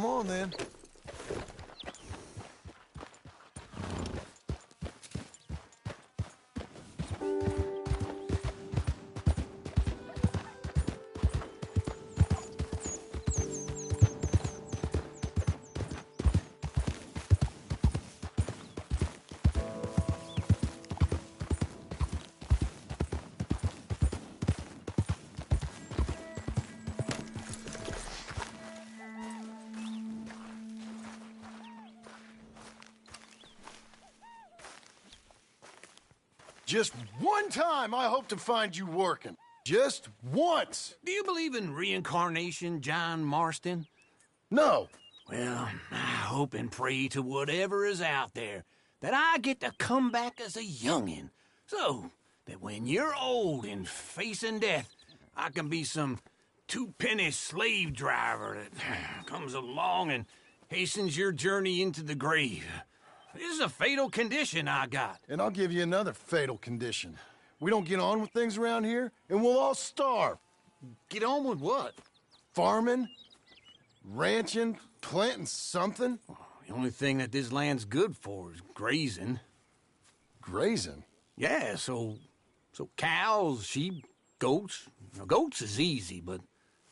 Come on, then. Just one time I hope to find you working. Just once. Do you believe in reincarnation, John Marston? No. Well, I hope and pray to whatever is out there that I get to come back as a youngin', so that when you're old and facing death, I can be some two-penny slave driver that comes along and hastens your journey into the grave. This is a fatal condition I got. And I'll give you another fatal condition. We don't get on with things around here, and we'll all starve. Get on with what? Farming, ranching, planting something. The only thing that this land's good for is grazing. Grazing? Yeah, so cows, sheep, goats. Now, goats is easy, but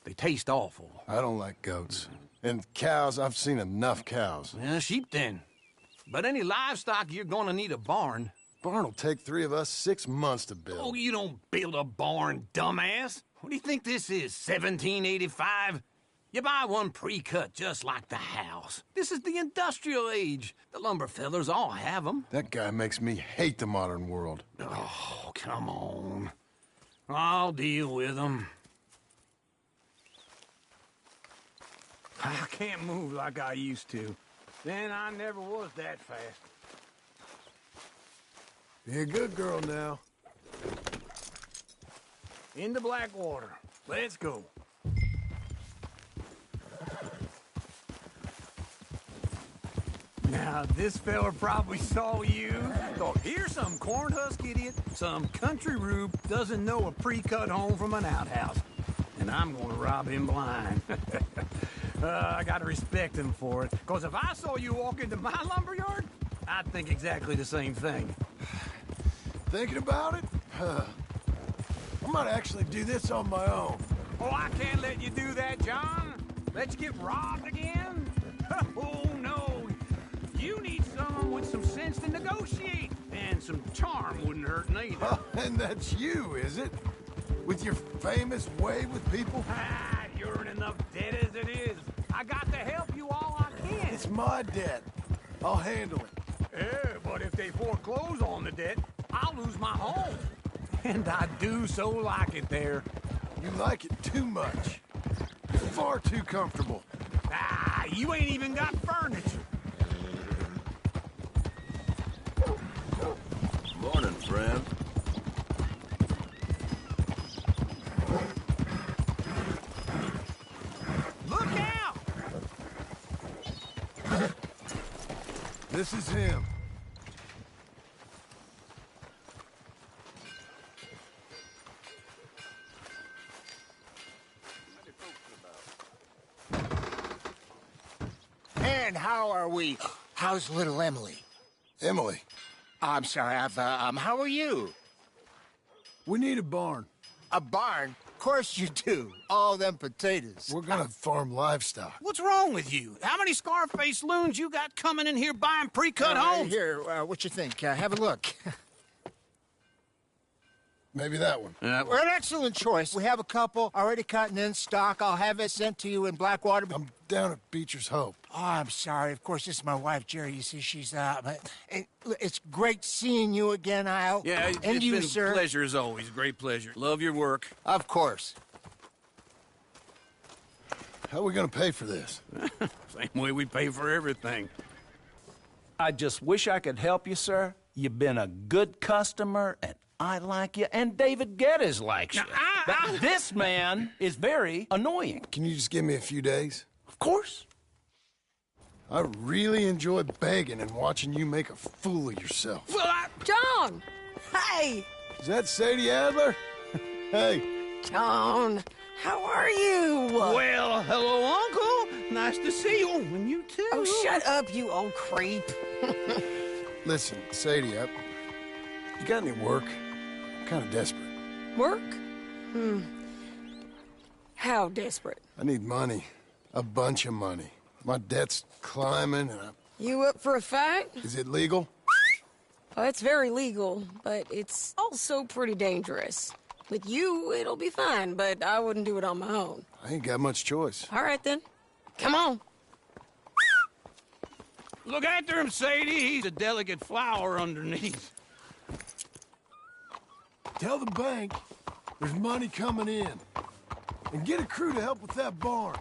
they taste awful. I don't like goats. And cows, I've seen enough cows. Yeah, sheep then. But any livestock, you're gonna need a barn. Barn will take 3 of us 6 months to build. Oh, you don't build a barn, dumbass. What do you think this is, 1785? You buy one pre-cut just like the house. This is the industrial age. The lumber fellers all have them. That guy makes me hate the modern world. Oh, come on. I'll deal with them. I can't move like I used to. Then I never was that fast. Be a good girl now. Into Blackwater. Let's go. Now, this fella probably saw you. Thought, here's some corn husk idiot, some country rube doesn't know a pre-cut home from an outhouse. And I'm gonna rob him blind. I gotta respect him for it. Because if I saw you walk into my lumberyard, I'd think exactly the same thing. Thinking about it? I might actually do this on my own. Oh, I can't let you do that, John. Let you get robbed again? Oh, no. You need someone with some sense to negotiate. And some charm wouldn't hurt neither. And that's you, is it? With your famous way with people? Ah, you're in enough debt as it is. I got to help you all I can. It's my debt. I'll handle it. Yeah, but if they foreclose on the debt, I'll lose my home. And I do so like it there. You like it too much. Far too comfortable. Ah, you ain't even got furniture. Morning, friend. Look out! This is him. And how are we? How's little Emily? Emily, I'm sorry, how are you? we need a barn. A barn? Of course you do. All them potatoes. We're gonna farm livestock. What's wrong with you? How many Scarface loons you got coming in here buying pre-cut homes? Here, what you think? Have a look. Maybe that one. We're an excellent choice. We have a couple already cut and in stock. I'll have it sent to you in Blackwater. I'm down at Beecher's Hope. Oh, I'm sorry. Of course, this is my wife, Jerry. You see, she's it's great seeing you again, Al. Yeah, and it's you, been sir. a pleasure as always. Great pleasure. Love your work. Of course. How are we gonna pay for this? Same way we pay for everything. I just wish I could help you, sir. You've been a good customer, and I like you, and David Geddes likes you. But this man is very annoying. Can you just give me a few days? Of course. I really enjoy begging and watching you make a fool of yourself. Well, John! Hey! Is that Sadie Adler? Hey. John, how are you? well, hello, Uncle. Nice to see you. And you too. Oh, shut up, you old creep. Listen, Sadie, you got any work? I'm kind of desperate. Work? How desperate? I need money. A bunch of money. My debt's climbing, and You up for a fight? Is it legal? Well, it's very legal, but it's also pretty dangerous. With you, it'll be fine, but I wouldn't do it on my own. I ain't got much choice. All right, then. Come on. Look after him, Sadie. He's a delicate flower underneath. Tell the bank there's money coming in. And get a crew to help with that barn.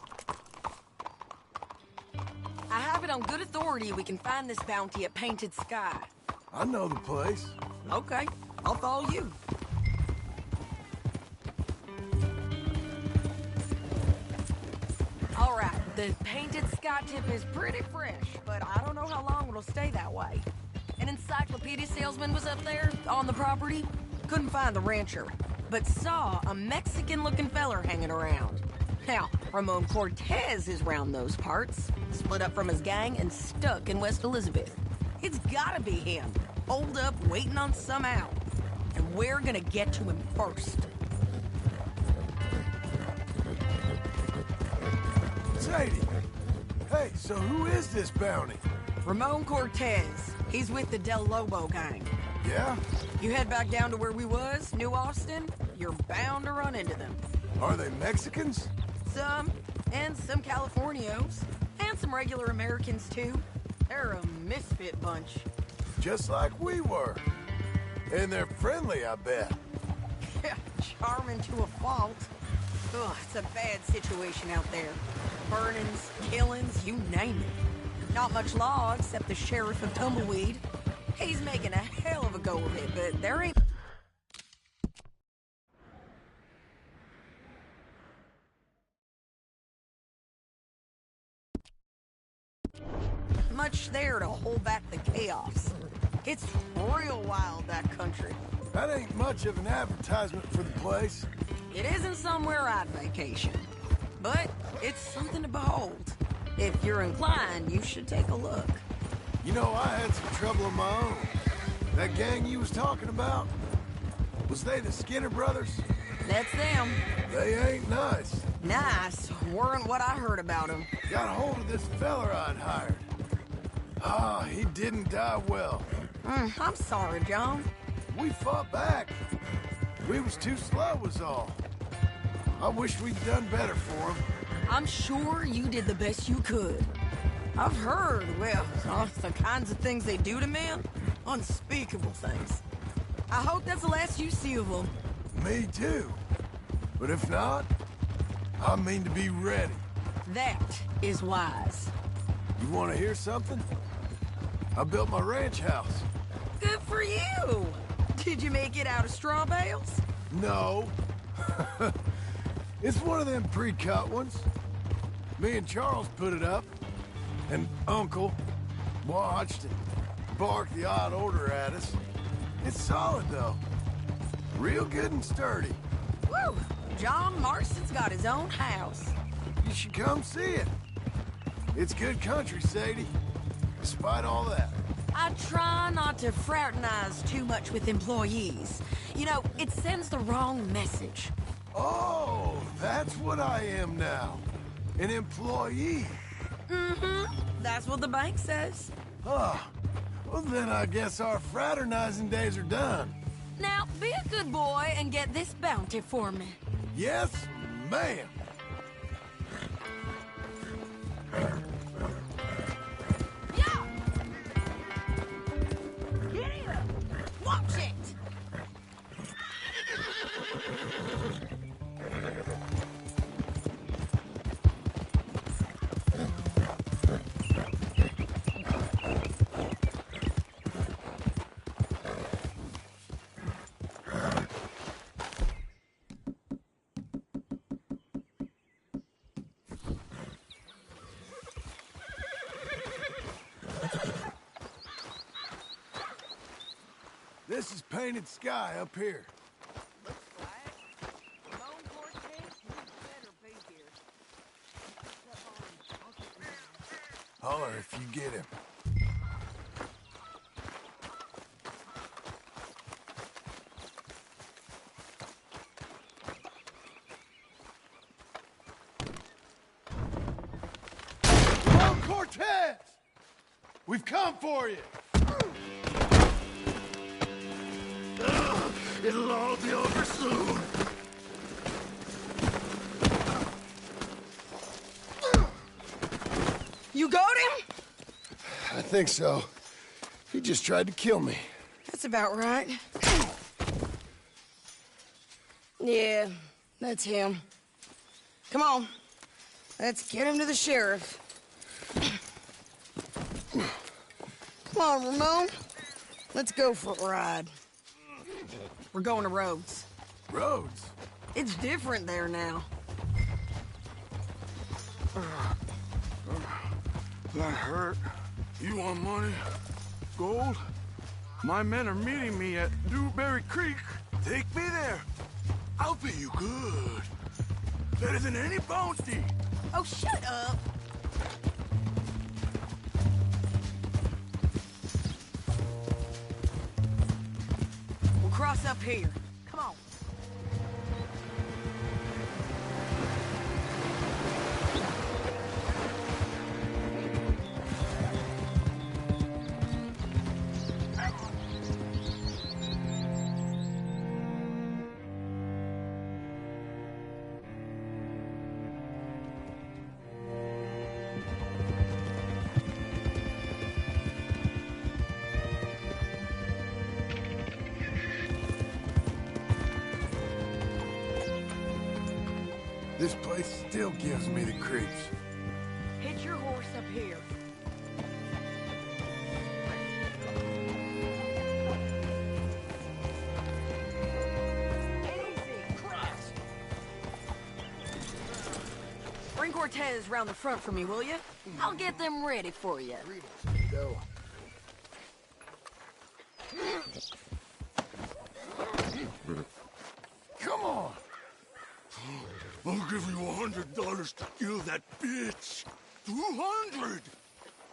I have it on good authority we can find this bounty at Painted Sky. I know the place. Okay, I'll follow you. All right, the Painted Sky tip is pretty fresh, but I don't know how long it'll stay that way. An encyclopedia salesman was up there on the property. Couldn't find the rancher, but saw a Mexican-looking feller hanging around. Now, Ramon Cortez is round those parts, split up from his gang and stuck in West Elizabeth. It's gotta be him, holed up, waiting on some out. And we're gonna get to him first. Sadie! Hey, so who is this bounty? Ramon Cortez. He's with the Del Lobo gang. Yeah? You head back down to where we was, New Austin, you're bound to run into them. Are they Mexicans? Some, and some Californios, and some regular Americans too. They're a misfit bunch. Just like we were. And they're friendly, I bet. Yeah, charming to a fault. Ugh, it's a bad situation out there. Burnings, killings, you name it. Not much law except the sheriff of Tumbleweed. He's making a hell of a go of it, but there ain't much there to hold back the chaos. It's real wild, that country. That ain't much of an advertisement for the place. It isn't somewhere I'd vacation, but it's something to behold. If you're inclined, you should take a look. You know, I had some trouble of my own. That gang you was talking about, was they the Skinner brothers? That's them. They ain't nice. Nice weren't what I heard about them. Got a hold of this feller I'd hired. Ah, he didn't die well. I'm sorry, John. We fought back. We was too slow was all. I wish we'd done better for him. I'm sure you did the best you could. I've heard, well, the kinds of things they do to men. Unspeakable things. I hope that's the last you see of them. Me too. But if not, I mean to be ready. That is wise. You want to hear something? I built my ranch house. Good for you. Did you make it out of straw bales? No. It's one of them pre-cut ones. Me and Charles put it up, and Uncle watched and barked the odd order at us. It's solid, though. Real good and sturdy. Woo! John Marston's got his own house. You should come see it. It's good country, Sadie. Despite all that. I try not to fraternize too much with employees. You know, it sends the wrong message. Oh, that's what I am now. An employee. That's what the bank says. Ah, well then I guess our fraternizing days are done. Now, be a good boy and get this bounty for me. Yes, ma'am. Yeah! Get here! Watch it! This is Painted Sky up here. Looks like Ramon Cortez, you better be here. Holler if you get him. Ramon Cortez! We've come for you! It'll all be over soon. You got him? I think so. He just tried to kill me. That's about right. Yeah, that's him. Come on. Let's get him to the sheriff. Come on, Ramon. Let's go for a ride. We're going to Rhodes. Rhodes? It's different there now. That hurt. You want money? Gold? My men are meeting me at Dewberry Creek. Take me there. I'll pay you good. Better than any bounty. Oh, shut up. We'll cross up here. Come on. This place still gives me the creeps. Hitch your horse up here. Easy. Christ. Bring Cortez round the front for me, will you? I'll get them ready for you. Go. Come on. I'll give you $100 to kill that bitch. 200.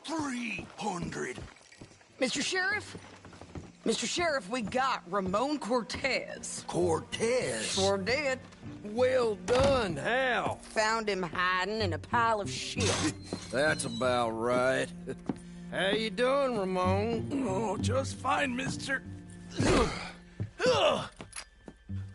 300. Mr. Sheriff? Mr. Sheriff, we got Ramon Cortez. Cortez? Sure did. Well done. How? Found him hiding in a pile of shit. That's about right. How you doing, Ramon? Oh, just fine, mister.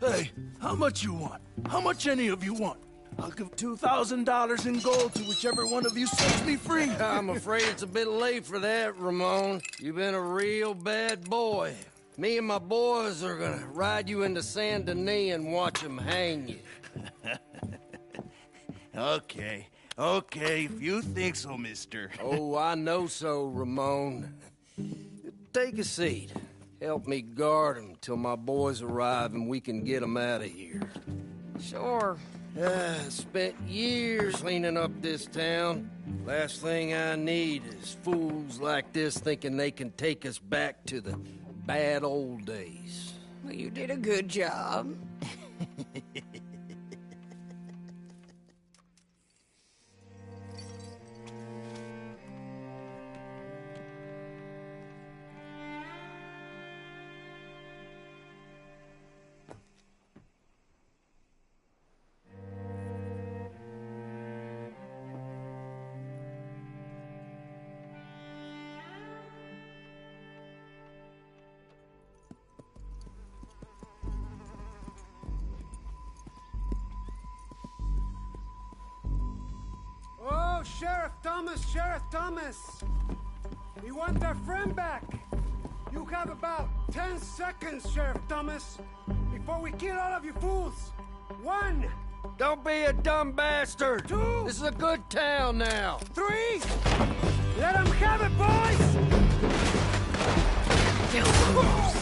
Hey, how much you want? How much any of you want? I'll give $2,000 in gold to whichever one of you sets me free. I'm afraid it's a bit late for that, Ramon. You've been a real bad boy. Me and my boys are gonna ride you into Saint Denis and watch them hang you. Okay, if you think so, mister. Oh, I know so, Ramon. Take a seat. Help me guard them till my boys arrive and we can get them out of here. Sure. Spent years cleaning up this town. Last thing I need is fools like this thinking they can take us back to the bad old days. Well, you did a good job. Sheriff Thomas! We want our friend back! You have about 10 seconds, Sheriff Thomas, before we kill all of you fools! 1! Don't be a dumb bastard! 2! This is a good town now! 3! Let them have it, boys! Damn Lobos!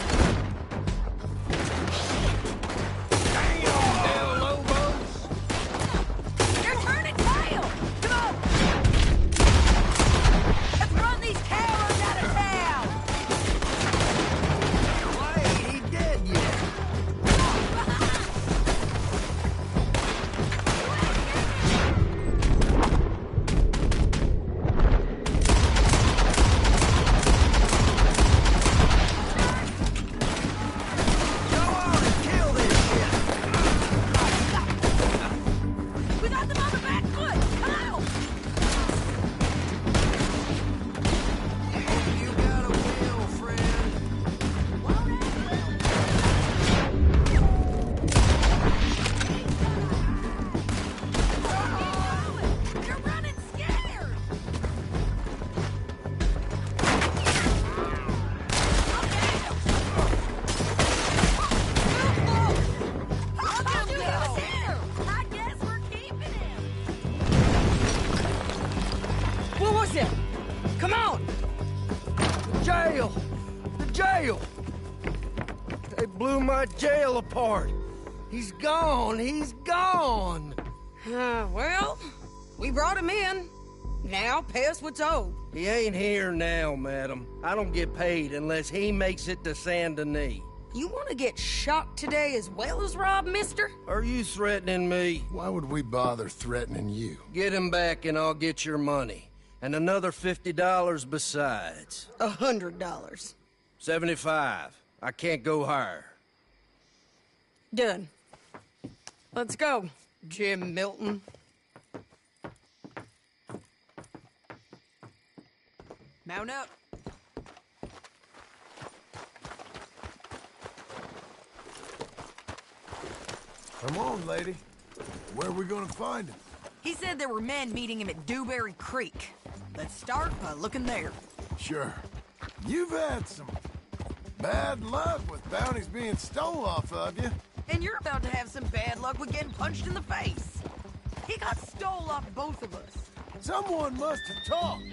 You're turning tail! Come on! Let's run these cowards out of town! Why ain't he dead yet? my jail apart. He's gone. He's gone. Well, we brought him in. Now pay us what's owed. He ain't here now, madam. I don't get paid unless he makes it to Saint Denis. You want to get shot today as well as Rob, mister? Are you threatening me? Why would we bother threatening you? Get him back and I'll get your money. And another $50 besides. $100. 75. I can't go higher. Done. Let's go, Jim Milton. Mount up. Come on, lady. Where are we gonna find him? He said there were men meeting him at Dewberry Creek. Let's start by looking there. Sure. You've had some bad luck with bounties being stole off of you. And you're about to have some bad luck with getting punched in the face. He got stole off both of us. Someone must have talked.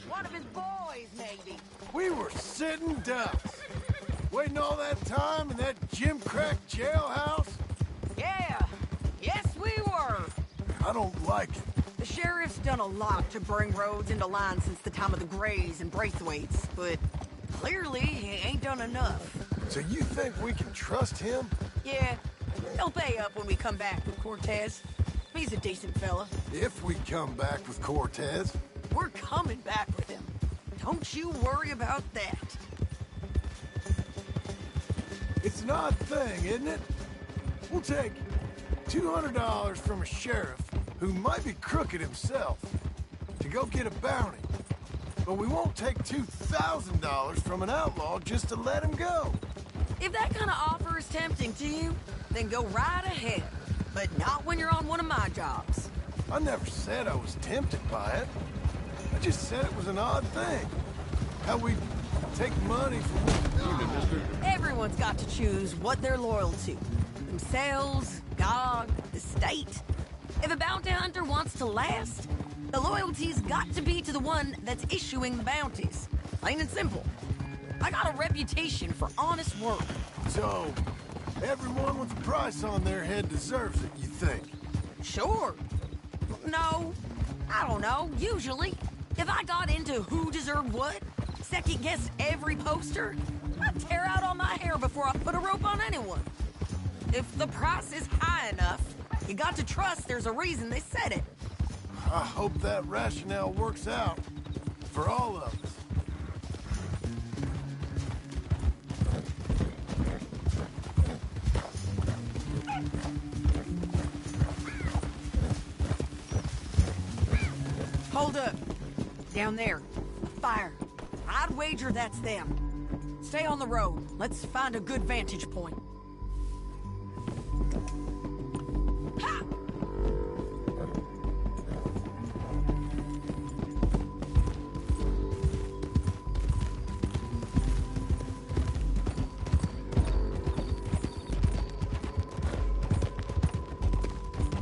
One of his boys, maybe. We were sitting ducks. Waiting all that time in that Jim Crack jailhouse. Yeah. Yes, we were. I don't like it. The sheriff's done a lot to bring roads into line since the time of the Grays and Braithwaites, but clearly he ain't done enough. So you think we can trust him? Yeah, he'll pay up when we come back with Cortez. He's a decent fella. If we come back with Cortez. We're coming back with him. Don't you worry about that. It's an odd thing, isn't it? We'll take $200 from a sheriff who might be crooked himself to go get a bounty. But we won't take $2,000 from an outlaw just to let him go. If that kind of offer is tempting to you, then go right ahead. But not when you're on one of my jobs. I never said I was tempted by it. I just said it was an odd thing. How we take money from... Everyone's got to choose what they're loyal to. Themselves, God, the state. If a bounty hunter wants to last, the loyalty's got to be to the one that's issuing the bounties. Plain and simple. I got a reputation for honest work. So, everyone with a price on their head deserves it, you think? Sure. No, I don't know, usually. If I got into who deserved what, second-guessed every poster, I'd tear out all my hair before I put a rope on anyone. If the price is high enough, you got to trust there's a reason they said it. I hope that rationale works out for all of us. Hold up. Down there. Fire. I'd wager that's them. Stay on the road. Let's find a good vantage point. Ha!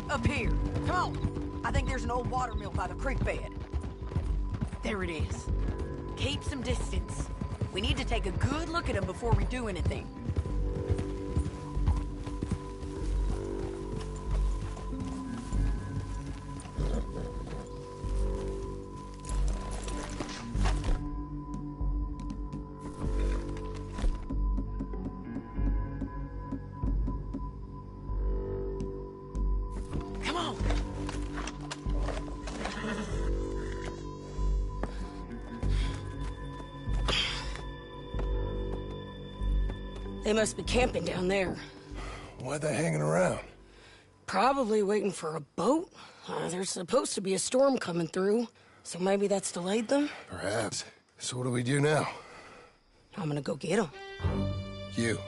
Up here. Come on. I think there's an old water mill by the creek bed. There it is. Keep some distance. We need to take a good look at him before we do anything. Come on. They must be camping down there. Why are they hanging around? Probably waiting for a boat. There's supposed to be a storm coming through, so maybe that's delayed them. Perhaps. So what do we do now? I'm gonna go get them. You.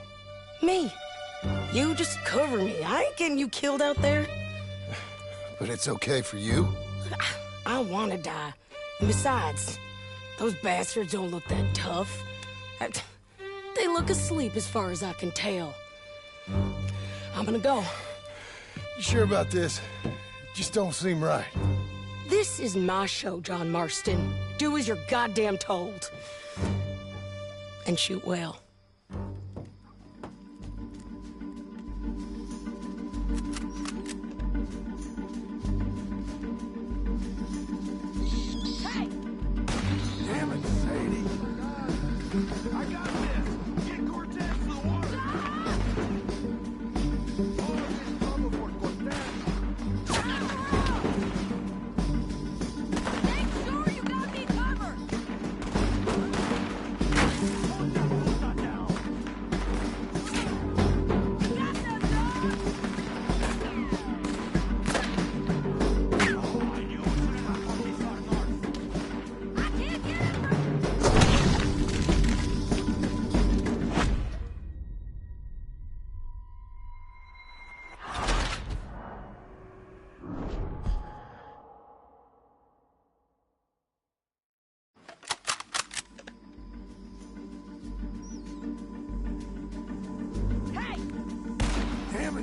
Me. You just cover me. I ain't getting you killed out there. But it's okay for you? I want to die. And besides, those bastards don't look that tough. They look asleep as far as I can tell. I'm gonna go. You sure about this? Just don't seem right. This is my show, John Marston. Do as you're goddamn told. And shoot well.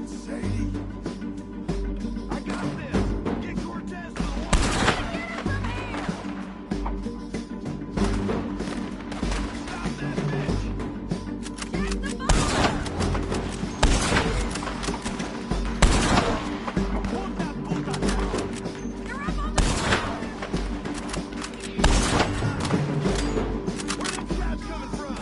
coming, Sadie. I got this. Get Cortez to the wall. Stop that bitch. Take the ball! Puta, puta. You're up on the ground! Where them shots coming from?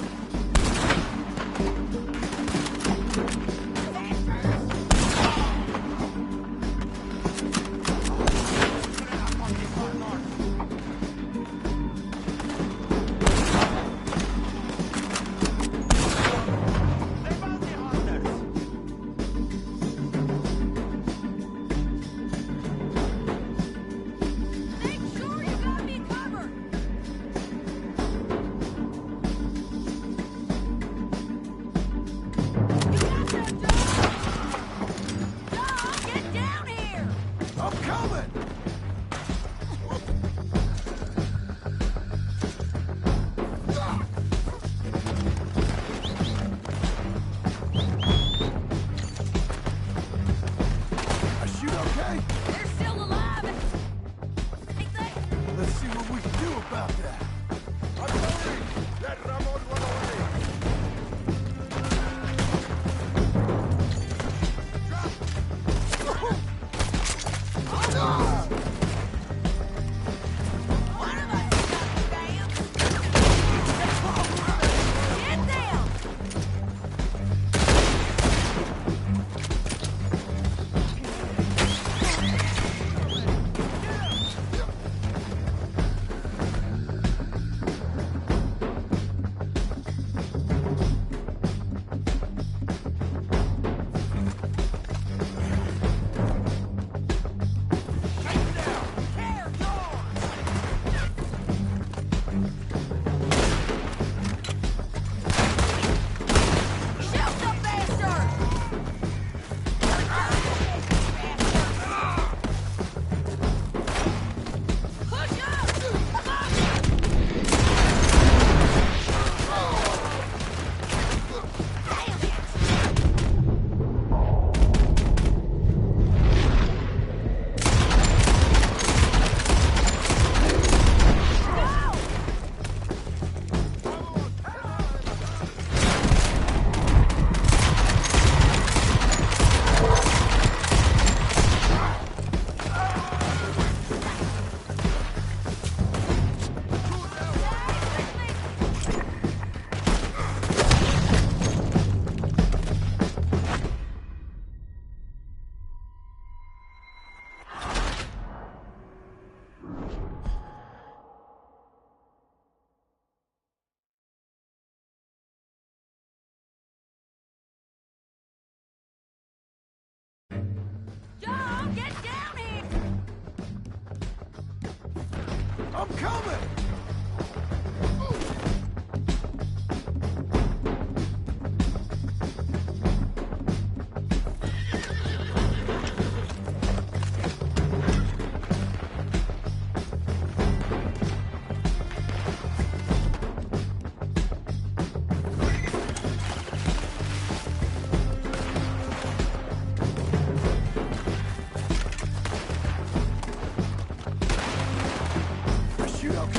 Make sure you got me covered! You got that, John? John, get down here! I'm coming! I shoot okay? They're still alive! Think they... Let's see what we can do about that. Let Ramon run away. One of us got damn! Get down! There, George! Shoot the bastard! Push up! Damn it! No! John, get down here! I'm coming! I shoot okay?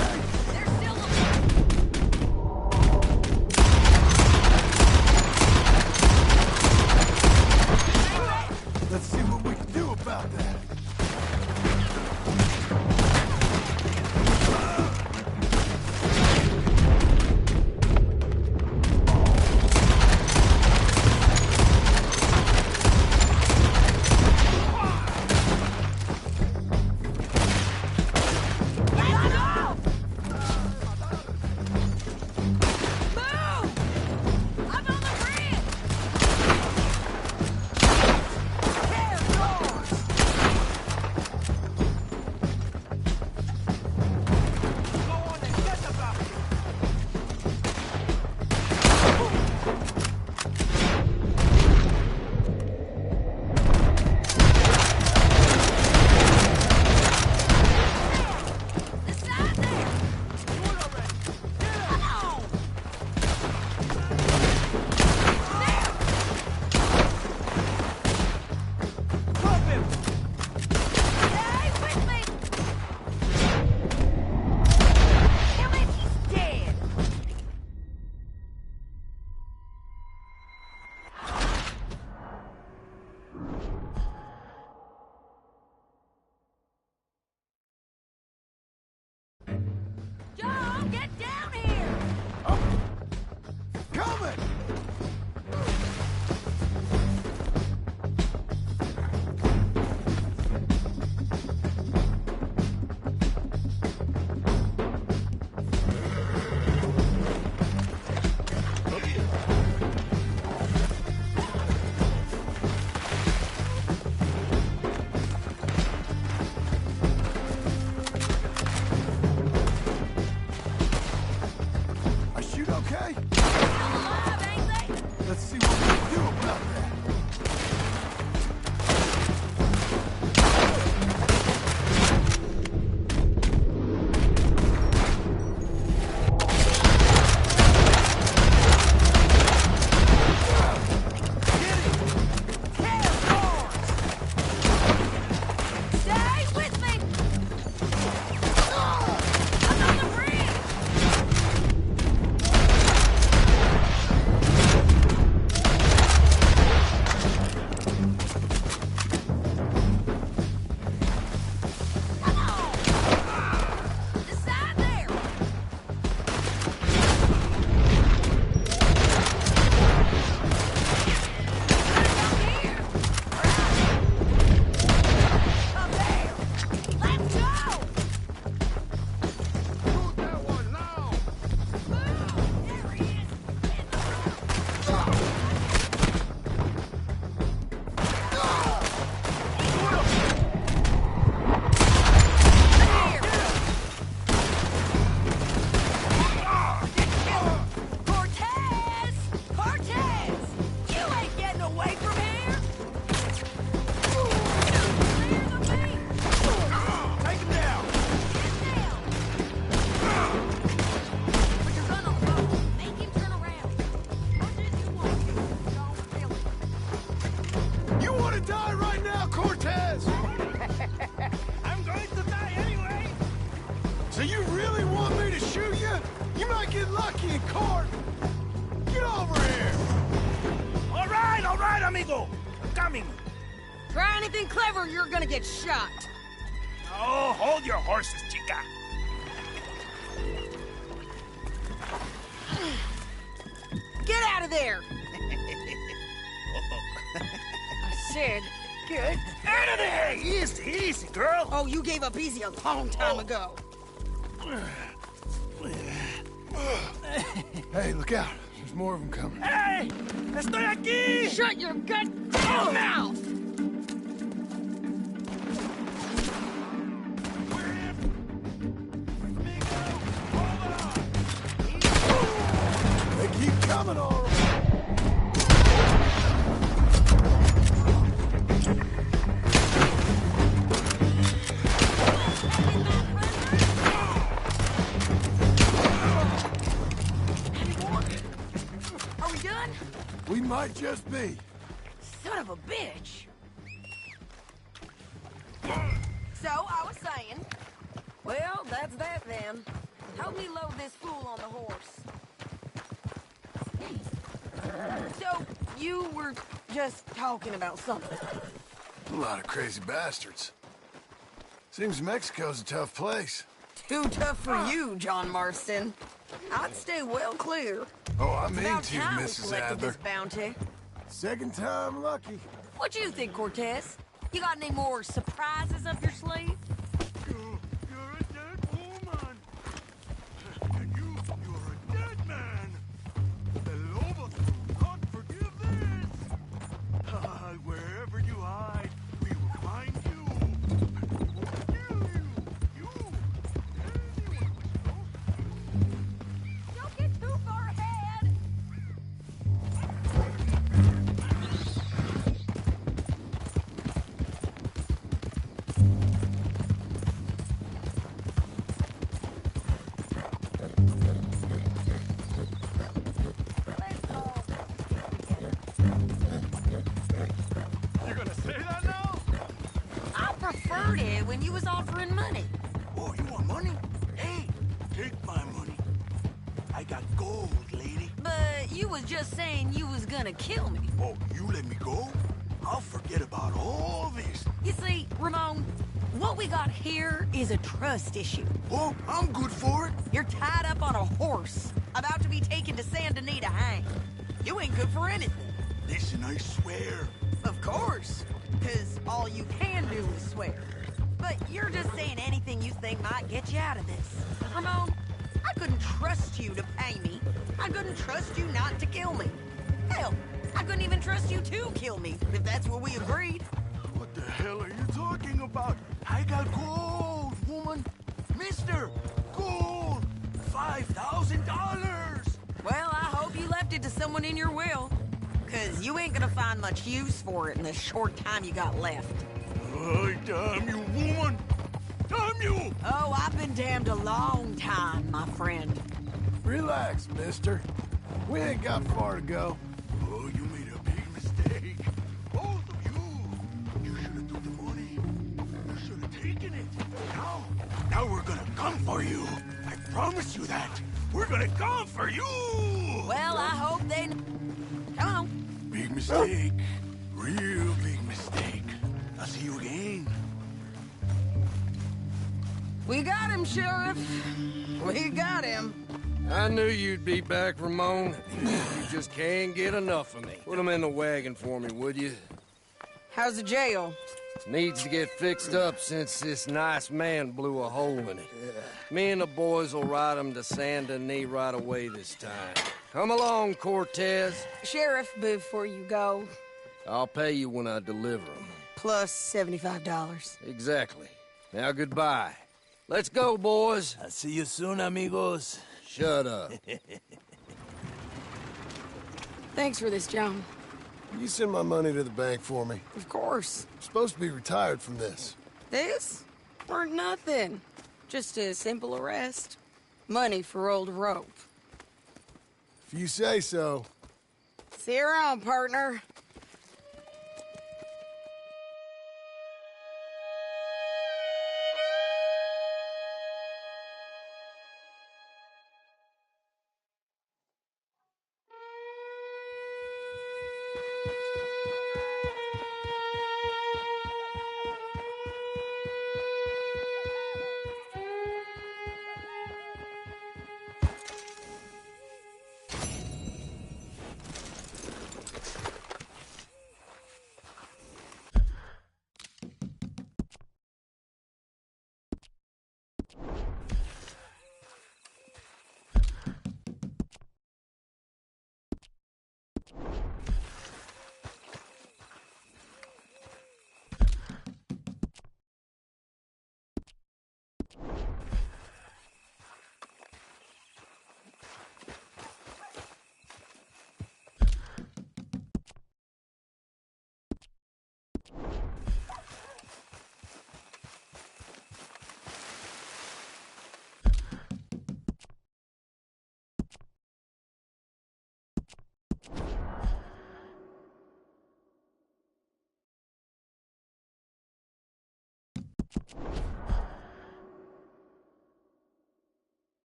gonna die right now, Cortez! I'm going to die anyway! So you really want me to shoot you? You might get lucky in court. Get over here! All right, amigo. I'm coming. Try anything clever, you're gonna get shot. Oh, hold your horses, chica. Get out of there! I said, get Out of there! Easy, easy, girl. Oh, you gave up easy a long time ago. Hey, look out. There's more of them coming. Hey! Estoy aquí! Shut your goddamn mouth! They keep coming, all right. Are we done? We might just be. Son of a bitch. So, I was saying... Well, that's that then. Help me load this fool on the horse. So, you were just talking about something. A lot of crazy bastards. Seems Mexico's a tough place. Too tough for you, John Marston. I'd stay well clear. Oh, I mean About to, time we Mrs. collected Adler. this bounty. Second time lucky. What you think, Cortez? You got any more surprises up your sleeve? You're a dead woman. And you're a dead man. The Lobos will not forgive this. Wherever you hide, we will find you. And we will kill you. Anyone who knows. Don't get too far ahead! You're gonna say that now? I preferred it when you was offering money. Oh, you want money? Hey, take my money. I got gold, lady. But you was just saying you was gonna kill me. Oh, you let me go? I'll forget about all this. You see, Ramon, what we got here is a trust issue. Oh, I'm good for it. You're tied up on a horse, about to be taken to Saint Denis to hang. You ain't good for anything. Listen, I swear. Of course, because all you can do is swear. But you're just saying anything you think might get you out of this. Ramon, I couldn't trust you to pay me. I couldn't trust you not to kill me. Hell, I couldn't even trust you to kill me, if that's what we agreed. What the hell are you talking about? I got gold, woman. Mister, gold. $5,000. Well, I hope you left it to someone in your will. Because you ain't gonna find much use for it in the short time you got left. Oh, damn you, woman. Damn you. Oh, I've been damned a long time, my friend. Relax, mister. We ain't got far to go. Oh, you made a big mistake. Both of you. You should have took the money. You should have taken it. Now we're gonna come for you. I promise you that. We're gonna come for you. Well, I hope they... Come on. Big mistake. Real big mistake. I'll see you again. We got him, Sheriff. We got him. I knew you'd be back, Ramon. You just can't get enough of me. Put him in the wagon for me, would you? How's the jail? Needs to get fixed up since this nice man blew a hole in it. Me and the boys will ride him to Saint Denis right away this time. Come along, Cortez. Sheriff, before you go, I'll pay you when I deliver him. plus $75. Exactly. Now, goodbye. Let's go, boys. I'll see you soon, amigos. Shut up. Thanks for this, John. You send my money to the bank for me. Of course. I'm supposed to be retired from this. This? Weren't nothing. Just a simple arrest. Money for old rope. If you say so. See you around, partner.